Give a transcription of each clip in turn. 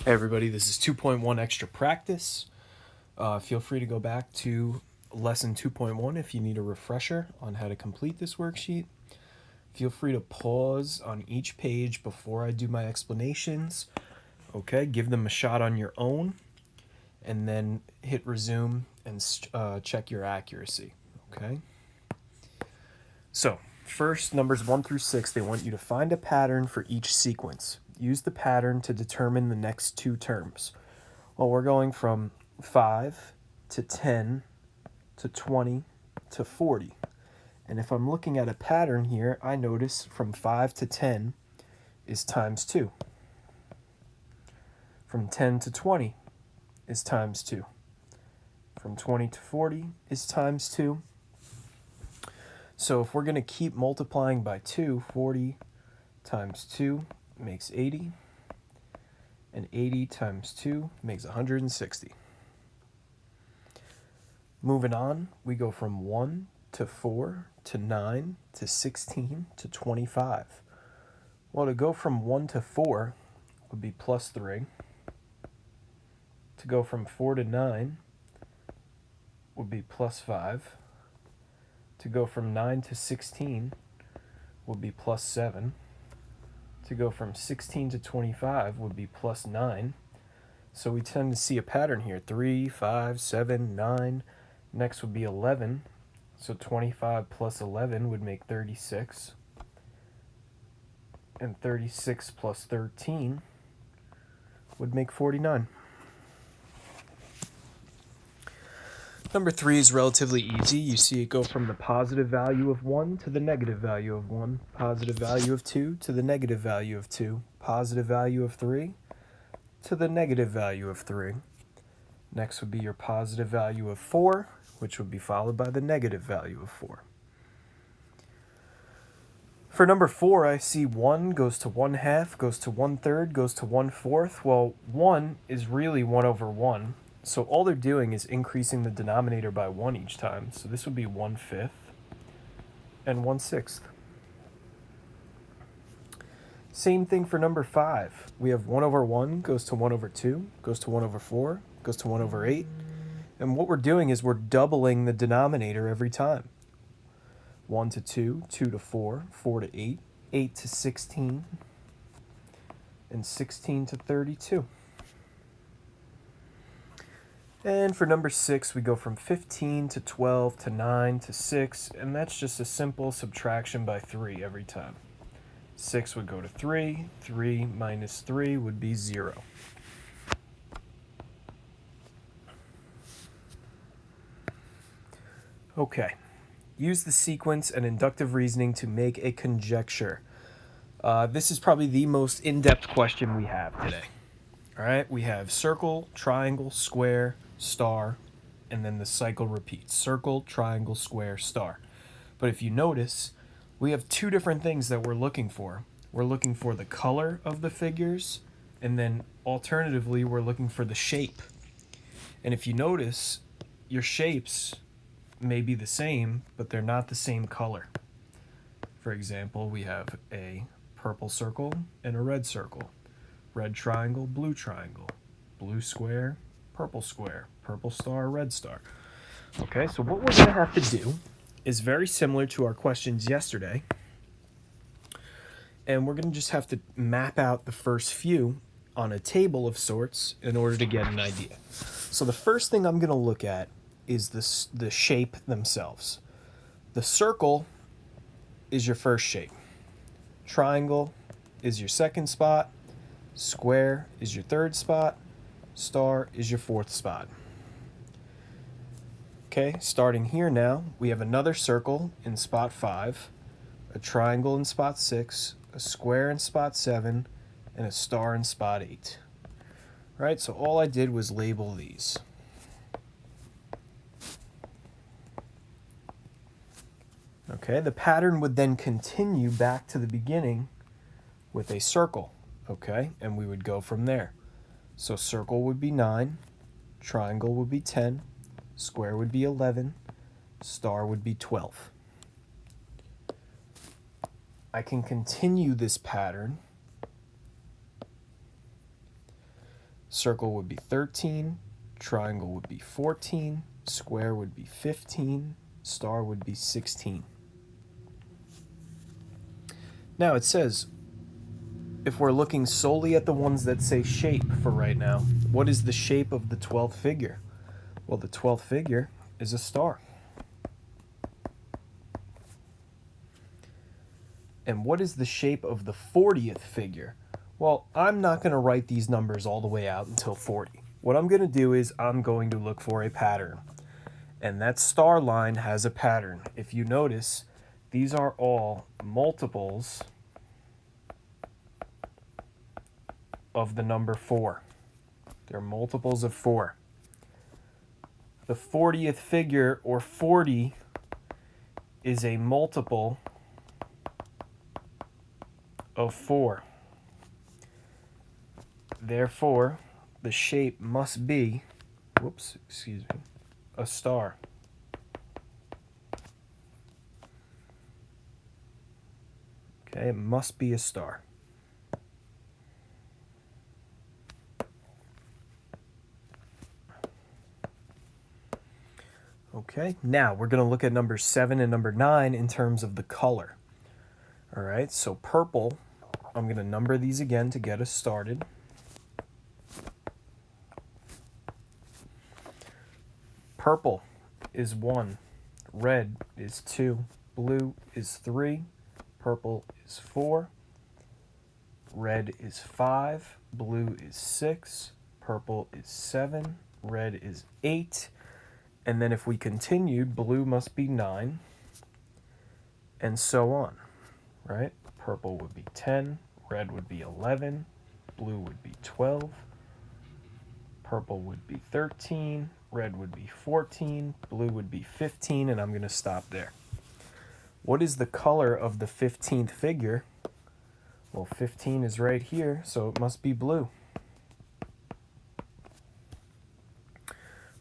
Hey everybody, this is 2.1 extra practice. Feel free to go back to lesson 2.1 if you need a refresher on how to complete this worksheet. Feel free to pause on each page before I do my explanations. Okay, give them a shot on your own and then hit resume and check your accuracy. Okay, so first, numbers 1 through 6, they want you to find a pattern for each sequence. Use the pattern to determine the next two terms. Well, we're going from 5 to 10 to 20 to 40. And if I'm looking at a pattern here, I notice from 5 to 10 is times 2. From 10 to 20 is times 2. From 20 to 40 is times 2. So if we're going to keep multiplying by 2, 40 times 2 makes 80. And 80 times 2 makes 160. Moving on, we go from 1 to 4 to 9 to 16 to 25. Well, to go from 1 to 4 would be plus 3. To go from 4 to 9 would be plus 5. To go from 9 to 16 would be plus 7. To go from 16 to 25 would be plus 9. So we tend to see a pattern here. 3, 5, 7, 9. Next would be 11. So 25 plus 11 would make 36. And 36 plus 13 would make 49. Number 3 is relatively easy. You see it go from the positive value of 1 to the negative value of 1, positive value of 2 to the negative value of 2, positive value of 3 to the negative value of 3. Next would be your positive value of 4, which would be followed by the negative value of 4. For number 4, I see 1 goes to 1/2, goes to 1/3, goes to 1/4. Well, 1 is really 1 over 1. So all they're doing is increasing the denominator by 1 each time. So this would be 1/5 and 1/6. Same thing for number 5. We have 1 over 1 goes to 1 over 2, goes to 1 over 4, goes to 1 over 8. And what we're doing is we're doubling the denominator every time. 1 to 2, 2 to 4, 4 to 8, 8 to 16, and 16 to 32. And for number 6, we go from 15 to 12 to 9 to 6, and that's just a simple subtraction by 3 every time. 6 would go to 3, 3 minus 3 would be 0. Okay, use the sequence and inductive reasoning to make a conjecture. This is probably the most in-depth question we have today. All right, we have circle, triangle, square, star, and then the cycle repeats. Circle, triangle, square, star. But if you notice, we have two different things that we're looking for. We're looking for the color of the figures, and then alternatively, we're looking for the shape. And if you notice, your shapes may be the same, but they're not the same color. For example, we have a purple circle and a red circle. Red triangle, blue square, purple star, red star. Okay, so what we're going to have to do is very similar to our questions yesterday. And we're going to just have to map out the first few on a table of sorts in order to get an idea. So the first thing I'm going to look at is the shape themselves. The circle is your first shape. Triangle is your second spot. Square is your third spot. Star is your fourth spot. Okay, starting here now, we have another circle in spot 5, a triangle in spot 6, a square in spot 7, and a star in spot 8. All right, so all I did was label these. Okay, the pattern would then continue back to the beginning with a circle, okay, and we would go from there. So circle would be 9, triangle would be 10, square would be 11, star would be 12. I can continue this pattern Circle would be 13, triangle would be 14, square would be 15, star would be 16. Now it says, if we're looking solely at the ones that say shape for right now, what is the shape of the 12th figure? Well, the 12th figure is a star. And what is the shape of the 40th figure? Well, I'm not going to write these numbers all the way out until 40. What I'm going to do is I'm going to look for a pattern. And that star line has a pattern. If you notice, these are all multiples of the number 4. They're multiples of 4. The 40th figure, or 40, is a multiple of 4. Therefore, the shape must be, a star. Okay, it must be a star. Okay, now we're going to look at number 7 and number 9 in terms of the color. All right, so purple, I'm going to number these again to get us started. Purple is 1, red is 2, blue is 3, purple is 4, red is 5, blue is 6, purple is 7, red is 8, and then if we continued, blue must be 9, and so on, right? Purple would be 10, red would be 11, blue would be 12, purple would be 13, red would be 14, blue would be 15, and I'm going to stop there. What is the color of the 15th figure? Well, 15 is right here, so it must be blue.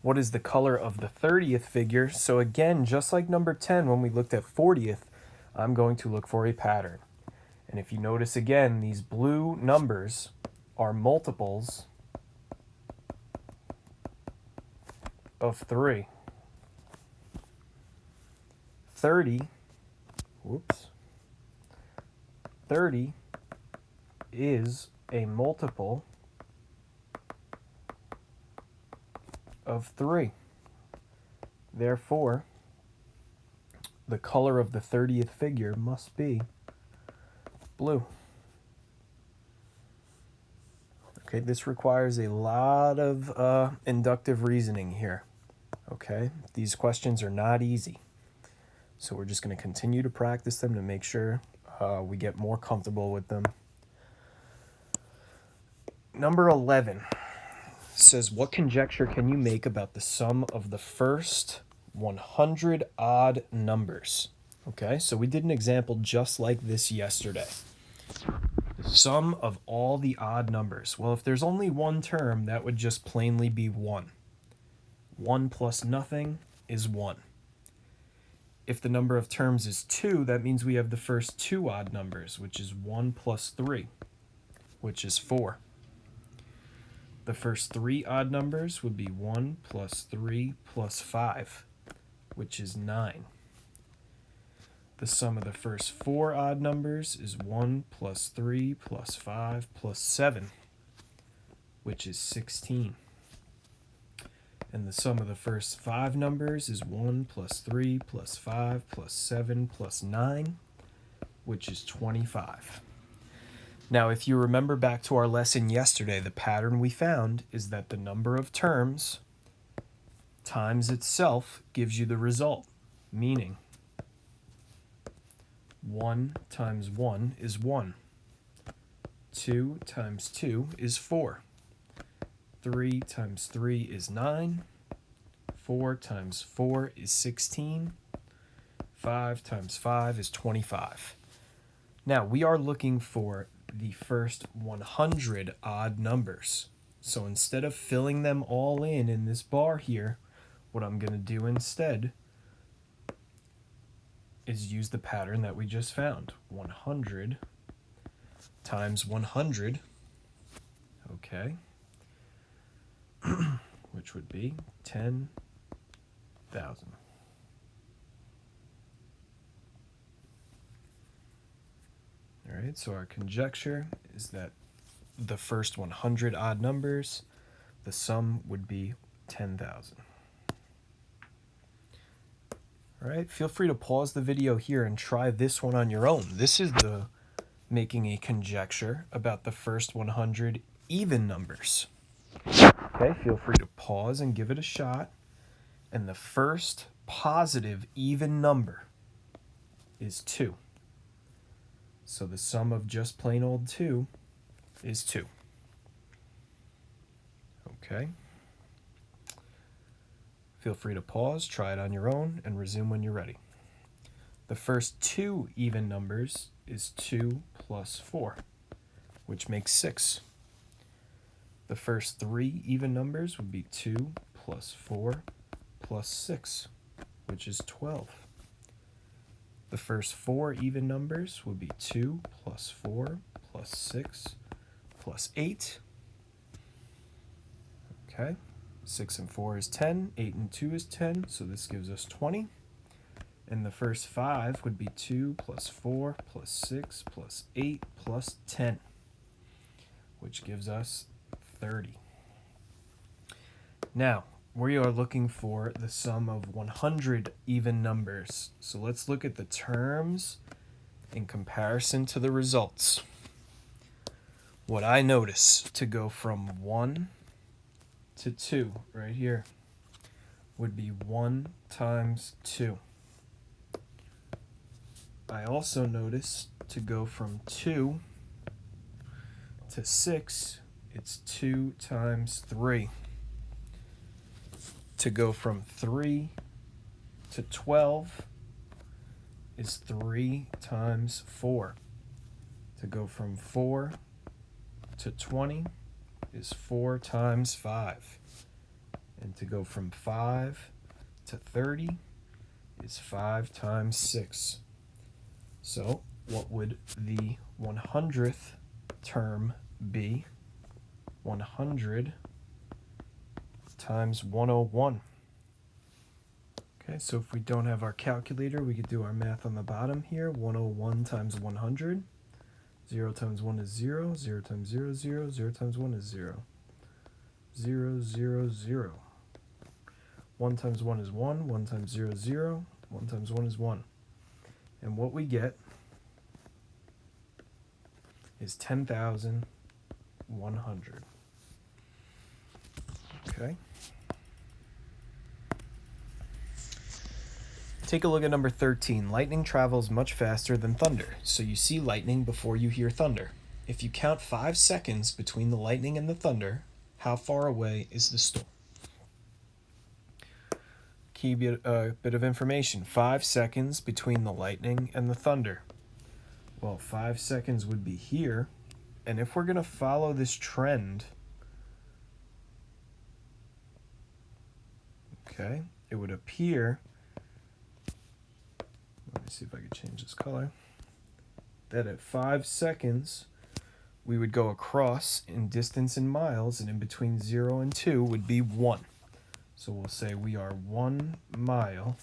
What is the color of the 30th figure? So again, just like number 10 when we looked at 40th, I'm going to look for a pattern. And if you notice again, these blue numbers are multiples of 3. 30 is a multiple of 3. Therefore, the color of the 30th figure must be blue. Okay, this requires a lot of inductive reasoning here. Okay, these questions are not easy. So we're just going to continue to practice them to make sure we get more comfortable with them. Number 11 says, what conjecture can you make about the sum of the first 100 odd numbers? Okay, so we did an example just like this yesterday. The sum of all the odd numbers. Well, if there's only one term, that would just plainly be 1. 1 plus nothing is 1. If the number of terms is 2, that means we have the first 2 odd numbers, which is 1 plus 3, which is 4. The first 3 odd numbers would be 1 plus 3 plus 5, which is 9. The sum of the first 4 odd numbers is 1 plus 3 plus 5 plus 7, which is 16. And the sum of the first 5 numbers is 1 plus 3 plus 5 plus 7 plus 9, which is 25. Now, if you remember back to our lesson yesterday, the pattern we found is that the number of terms times itself gives you the result, meaning 1 times 1 is 1. 2 times 2 is 4. 3 times 3 is 9. 4 times 4 is 16. 5 times 5 is 25. Now, we are looking for the first 100 odd numbers. So instead of filling them all in this bar here, what I'm going to do instead is use the pattern that we just found. 100 times 100, okay, which would be 10,000. All right, so our conjecture is that the first 100 odd numbers, the sum would be 10,000. All right, feel free to pause the video here and try this one on your own. This is the making a conjecture about the first 100 even numbers. Okay, feel free to pause and give it a shot. And the first positive even number is 2. So the sum of just plain old 2 is 2. Okay. Feel free to pause, try it on your own, and resume when you're ready. The first 2 even numbers is 2 plus 4, which makes 6. The first 3 even numbers would be 2 plus 4 plus 6, which is 12. The first 4 even numbers would be 2 plus 4 plus 6 plus 8. Okay, 6 and 4 is 10, 8 and 2 is 10, so this gives us 20. And the first 5 would be 2 plus 4 plus 6 plus 8 plus 10, which gives us 30. Now, we are looking for the sum of 100 even numbers. So let's look at the terms in comparison to the results. What I notice to go from 1 to 2 right here would be 1 times 2. I also notice to go from 2 to 6, it's 2 times 3. To go from 3 to 12 is 3 times 4. To go from 4 to 20 is 4 times 5. And to go from 5 to 30 is 5 times 6. So what would the 100th term be? 100 times 101. Okay, so if we don't have our calculator, we could do our math on the bottom here. 101 times 100. 0 times 1 is 0. 0 times 0 is 0. 0 times 1 is 0. 0, 0, 0. 1 times 1 is 1. 1 times 0 is 0. 1 times 1 is 1. And what we get is 10,100. Okay. Take a look at number 13. Lightning travels much faster than thunder, so you see lightning before you hear thunder. If you count 5 seconds between the lightning and the thunder, how far away is the storm? Key bit of information. 5 seconds between the lightning and the thunder. Well, 5 seconds would be here, and if we're going to follow this trend, okay, it would appear, let me see if I could change this color, that at 5 seconds we would go across in distance in miles, and in between 0 and 2 would be 1. So we'll say we are 1 mile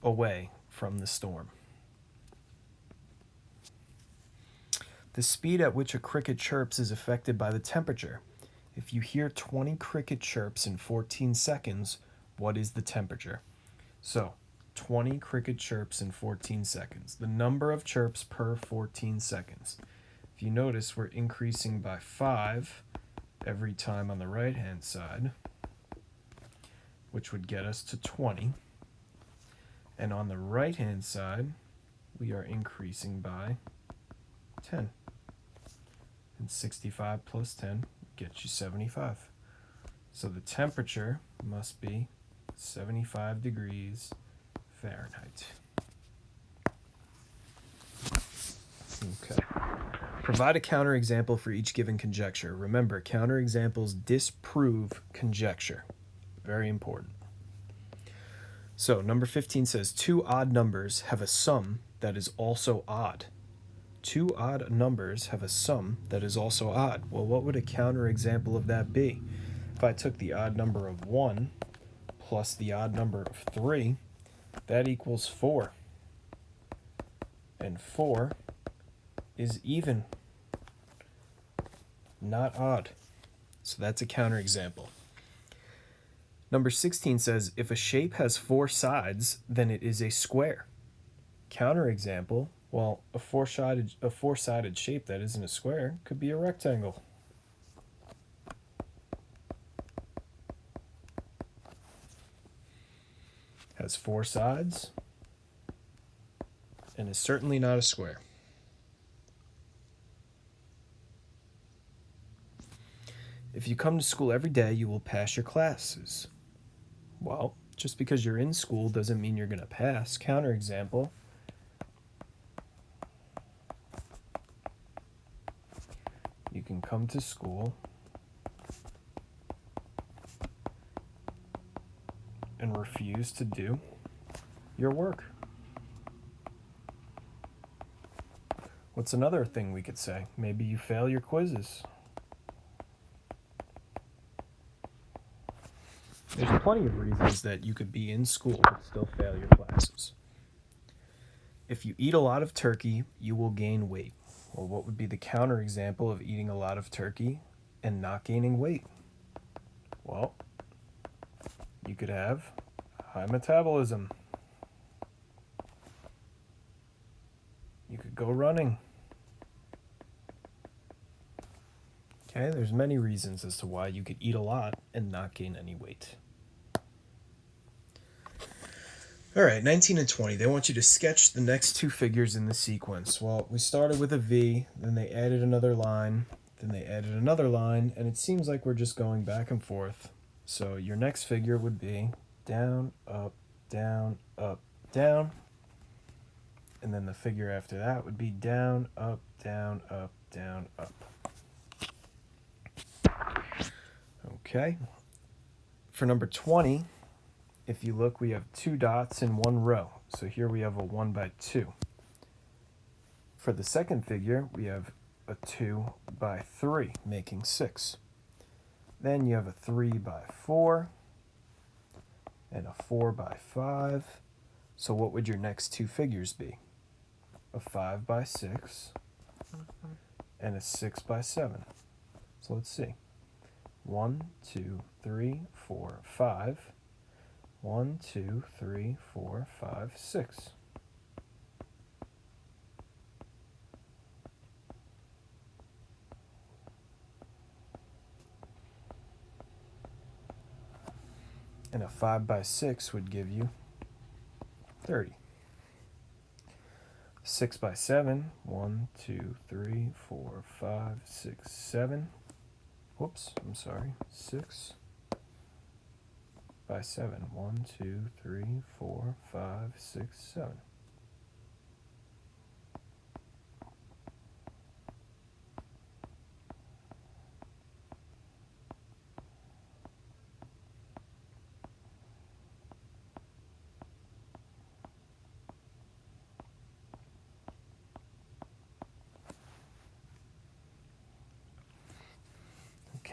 away from the storm. The speed at which a cricket chirps is affected by the temperature. If you hear 20 cricket chirps in 14 seconds, what is the temperature? So, 20 cricket chirps in 14 seconds. The number of chirps per 14 seconds. If you notice, we're increasing by 5 every time on the right-hand side, which would get us to 20. And on the right-hand side, we are increasing by 10. And 65 plus 10 gets you 75. So the temperature must be 75 degrees Fahrenheit. Okay. Provide a counterexample for each given conjecture. Remember, counterexamples disprove conjecture. Very important. So number 15 says 2 odd numbers have a sum that is also odd. two odd numbers have a sum that is also odd. Well, what would a counterexample of that be? If I took the odd number of 1 plus the odd number of 3, that equals 4. And 4 is even, not odd. So that's a counterexample. Number 16 says, if a shape has 4 sides, then it is a square. Counterexample, well, a four-sided shape that isn't a square could be a rectangle. Has 4 sides and is certainly not a square. If you come to school every day, you will pass your classes. Well, just because you're in school doesn't mean you're going to pass. Counterexample. You can come to school and refuse to do your work. What's another thing we could say? Maybe you fail your quizzes. There's plenty of reasons that you could be in school but still fail your classes. If you eat a lot of turkey, you will gain weight. Well, what would be the counterexample of eating a lot of turkey and not gaining weight? Well, you could have high metabolism. You could go running. Okay, there's many reasons as to why you could eat a lot and not gain any weight. All right, 19 and 20, they want you to sketch the next two figures in the sequence. Well, we started with a V, then they added another line, then they added another line, and it seems like we're just going back and forth. So your next figure would be down, up, down, up, down. And then the figure after that would be down, up, down, up, down, up. Okay. For number 20, if you look, we have 2 dots in one row. So here we have a 1 by 2. For the second figure, we have a 2 by 3, making 6. Then you have a 3 by 4 and a 4 by 5. So what would your next two figures be? A 5 by 6 and a 6 by 7. So let's see. 1, 2, 3, 4, 5. 1, 2, 3, 4, 5, 6. And a 5 by 6 would give you 30. 6 by 7, 1, 2, 3, 4, 5, 6, 7. Whoops, I'm sorry. 6 by 7. 1, 2, 3, 4, 5, 6, 7.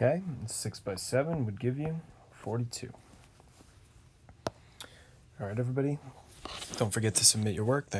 Okay, 6 by 7 would give you 42. All right, everybody, don't forget to submit your work.